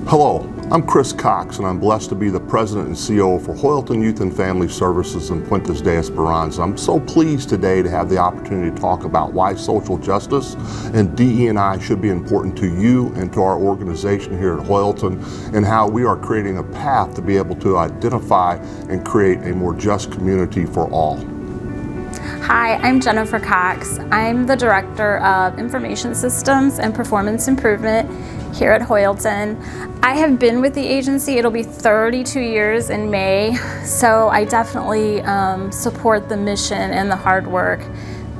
Hello, I'm Chris Cox, and I'm blessed to be the President and CEO for Hoyleton Youth and Family Services in Puentes de Esperanza. I'm so pleased today to have the opportunity to talk about why social justice and DE&I should be important to you and to our organization here at Hoyleton, and how we are creating a path to be able to identify and create a more just community for all. Hi, I'm Jennifer Cox. I'm the Director of Information Systems and Performance Improvement here at Hoyleton. I have been with the agency, it'll be 32 years in May, so I definitely support the mission and the hard work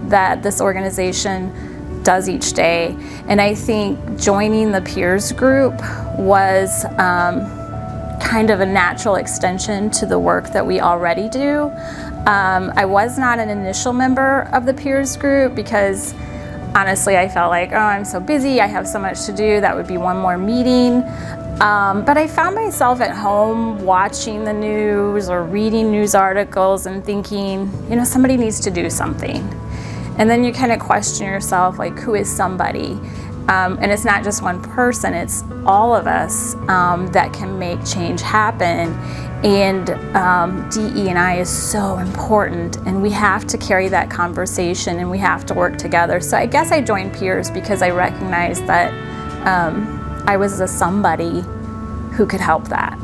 that this organization does each day. And I think joining the peers group was kind of a natural extension to the work that we already do. I was not an initial member of the peers group because honestly I felt like, oh, I'm so busy, I have so much to do, that would be one more meeting. But I found myself at home watching the news or reading news articles and thinking, you know, somebody needs to do something. And then you kind of question yourself, like, who is somebody? And it's not just one person, it's all of us that can make change happen. And DE&I is so important, and we have to carry that conversation and we have to work together. So I guess I joined peers because I recognized that I was a somebody who could help that.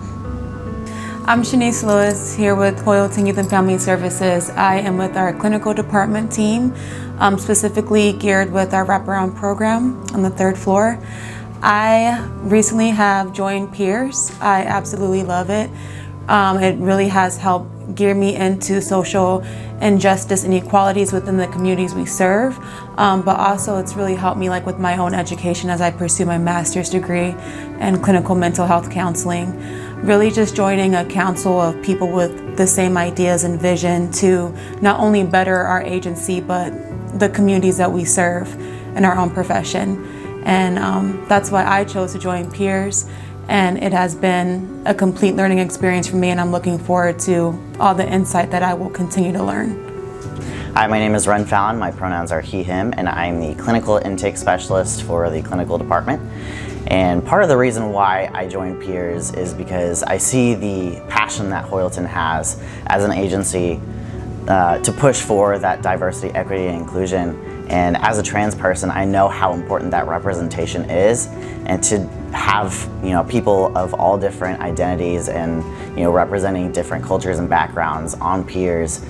I'm Shanice Lewis here with Hoyleton Youth and Family Services. I am with our clinical department team, specifically geared with our wraparound program on the 3rd floor. I recently have joined peers. I absolutely love it. It really has helped gear me into social injustice and inequalities within the communities we serve, but also it's really helped me with my own education as I pursue my master's degree in clinical mental health counseling. Really just joining a council of people with the same ideas and vision to not only better our agency, but the communities that we serve in our own profession. And that's why I chose to join peers. And it has been a complete learning experience for me, and I'm looking forward to all the insight that I will continue to learn. Hi, my name is Ren Fallon. My pronouns are he, him, and I'm the clinical intake specialist for the clinical department. And part of the reason why I joined peers is because I see the passion that Hoyleton has as an agency to push for that diversity, equity, and inclusion. And as a trans person, I know how important that representation is, and to have people of all different identities and representing different cultures and backgrounds on peers,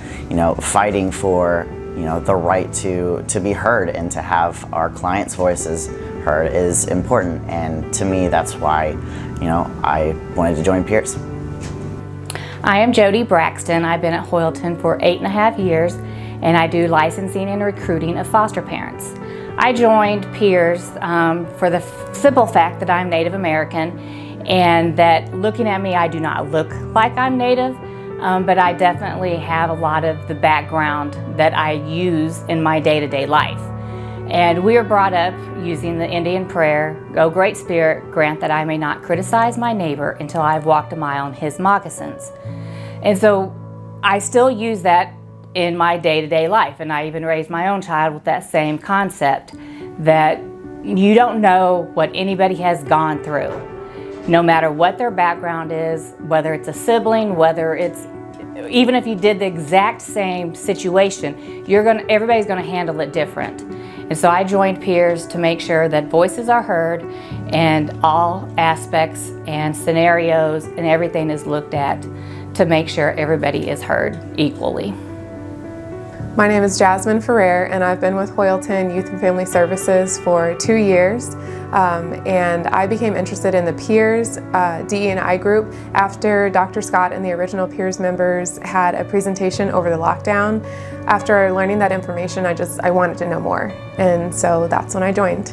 fighting for the right to be heard and to have our clients' voices heard is important. And to me, that's why I wanted to join peers. I am Jody Braxton. I've been at Hoyleton for 8.5 years, and I do licensing and recruiting of foster parents. I joined peers for the simple fact that I'm Native American, and that looking at me, I do not look like I'm Native, but I definitely have a lot of the background that I use in my day-to-day life. And we are brought up using the Indian prayer, "O Great Spirit, grant that I may not criticize my neighbor until I've walked a mile in his moccasins." And so I still use that in my day-to-day life, and I even raised my own child with that same concept, that you don't know what anybody has gone through, no matter what their background is, whether it's a sibling, whether it's even if you did the exact same situation, everybody's gonna handle it different. And so I joined peers to make sure that voices are heard and all aspects and scenarios and everything is looked at to make sure everybody is heard equally. My name is Jasmine Ferrer, and I've been with Hoyleton Youth and Family Services for 2 years. And I became interested in the peers DE&I group after Dr. Scott and the original peers members had a presentation over the lockdown. After learning that information, I wanted to know more, and so that's when I joined.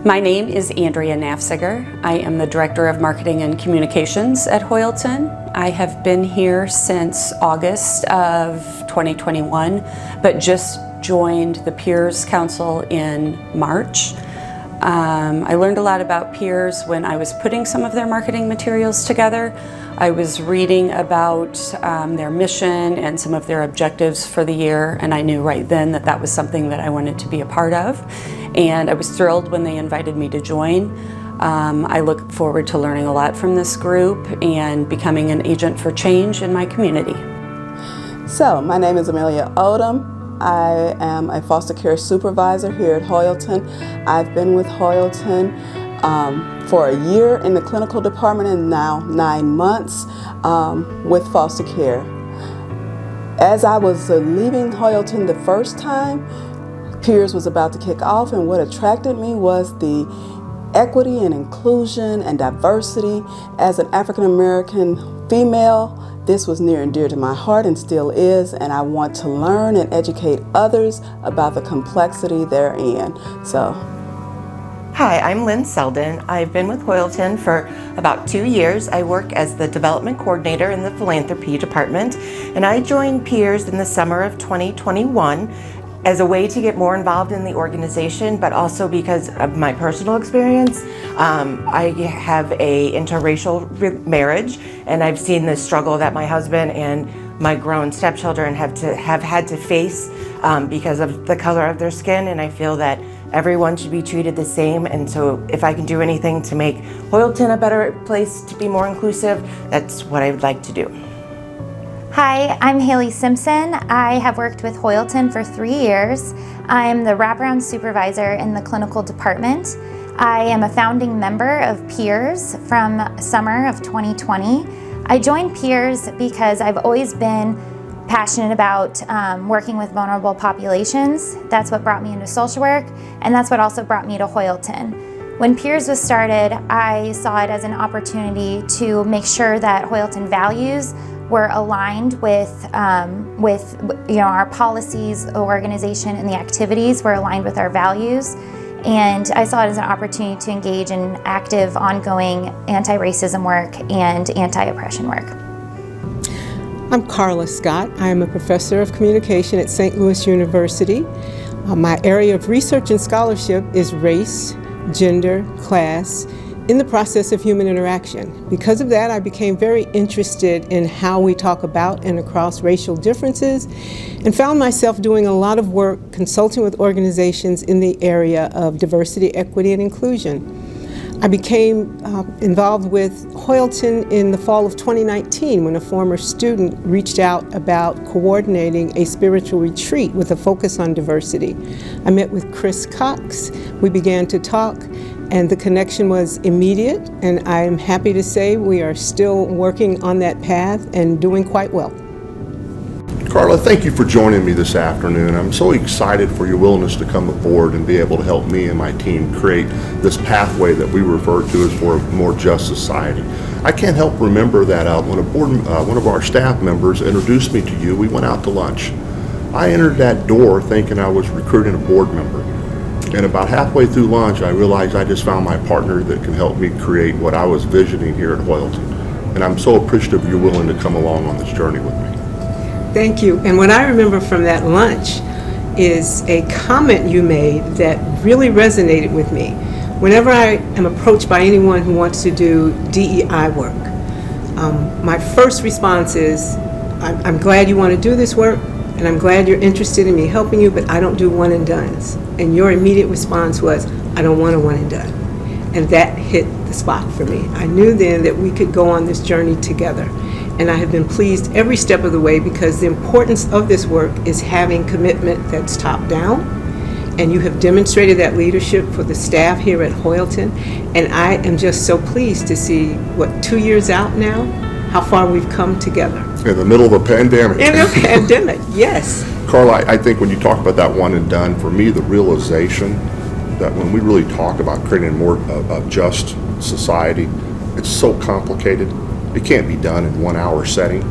My name is Andrea Nafziger. I am the Director of Marketing and Communications at Hoyleton. I have been here since August of 2021, but just joined the Peers Council in March. I learned a lot about peers when I was putting some of their marketing materials together. I was reading about their mission and some of their objectives for the year, and I knew right then that that was something that I wanted to be a part of. And I was thrilled when they invited me to join. I look forward to learning a lot from this group and becoming an agent for change in my community. So, my name is Amelia Odom. I am a foster care supervisor here at Hoyleton. I've been with Hoyleton for a year in the clinical department and now 9 months with foster care. As I was leaving Hoyleton the first time, Piers was about to kick off, and what attracted me was the equity and inclusion and diversity. As an African American female, this was near and dear to my heart and still is, and I want to learn and educate others about the complexity therein. Hi, I'm Lynn Selden. I've been with Hoyleton for about 2 years. I work as the development coordinator in the philanthropy department, and I joined Piers in the summer of 2021 as a way to get more involved in the organization, but also because of my personal experience. I have a interracial marriage, and I've seen the struggle that my husband and my grown stepchildren have had to face because of the color of their skin, and I feel that everyone should be treated the same. And so if I can do anything to make Hoyleton a better place to be more inclusive, that's what I would like to do. Hi, I'm Haley Simpson. I have worked with Hoyleton for 3 years. I'm the wraparound supervisor in the clinical department. I am a founding member of Piers from summer of 2020. I joined Piers because I've always been passionate about working with vulnerable populations. That's what brought me into social work, and that's what also brought me to Hoyleton. When Piers was started, I saw it as an opportunity to make sure that Hoyleton values were aligned with our policies, organization, and the activities were aligned with our values. And I saw it as an opportunity to engage in active, ongoing anti-racism work and anti-oppression work. I'm Carla Scott. I am a professor of communication at St. Louis University. My area of research and scholarship is race, gender, class, in the process of human interaction. Because of that, I became very interested in how we talk about and across racial differences, and found myself doing a lot of work consulting with organizations in the area of diversity, equity, and inclusion. I became involved with Hoyleton in the fall of 2019 when a former student reached out about coordinating a spiritual retreat with a focus on diversity. I met with Chris Cox. We began to talk, and the connection was immediate, and I am happy to say we are still working on that path and doing quite well. Carla, thank you for joining me this afternoon. I'm so excited for your willingness to come aboard and be able to help me and my team create this pathway that we refer to as for a more just society. I can't help remember that when one of our staff members introduced me to you, we went out to lunch. I entered that door thinking I was recruiting a board member. And about halfway through lunch, I realized I just found my partner that can help me create what I was visioning here at Hoyleton. And I'm so appreciative you're willing to come along on this journey with me. Thank you. And what I remember from that lunch is a comment you made that really resonated with me. Whenever I am approached by anyone who wants to do DEI work, my first response is, I'm glad you want to do this work, and I'm glad you're interested in me helping you, but I don't do one and dones. And your immediate response was, I don't want a one and done. And that hit the spot for me. I knew then that we could go on this journey together. And I have been pleased every step of the way, because the importance of this work is having commitment that's top down. And you have demonstrated that leadership for the staff here at Hoyleton. And I am just so pleased to see, 2 years out now, how far we've come together. In the middle of a pandemic. In a pandemic, yes. Carla, I think when you talk about that one and done, for me, the realization that when we really talk about creating a more just society, it's so complicated. It can't be done in 1 hour setting.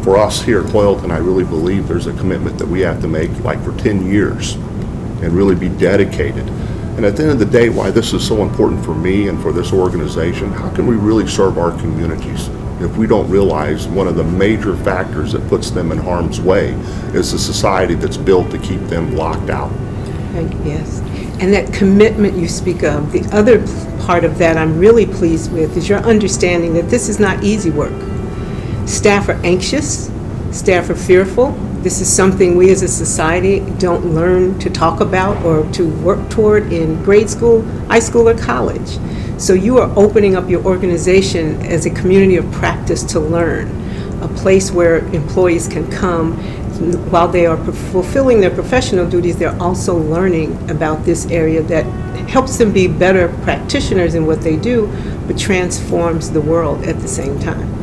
For us here at Hoyleton, I really believe there's a commitment that we have to make for 10 years and really be dedicated. And at the end of the day, why this is so important for me and for this organization, how can we really serve our communities if we don't realize one of the major factors that puts them in harm's way is a society that's built to keep them locked out? Yes. And that commitment you speak of, the other part of that I'm really pleased with is your understanding that this is not easy work. Staff are anxious, staff are fearful. This is something we as a society don't learn to talk about or to work toward in grade school, high school, or college. So you are opening up your organization as a community of practice to learn, a place where employees can come while they are fulfilling their professional duties. They're also learning about this area that helps them be better practitioners in what they do, but transforms the world at the same time.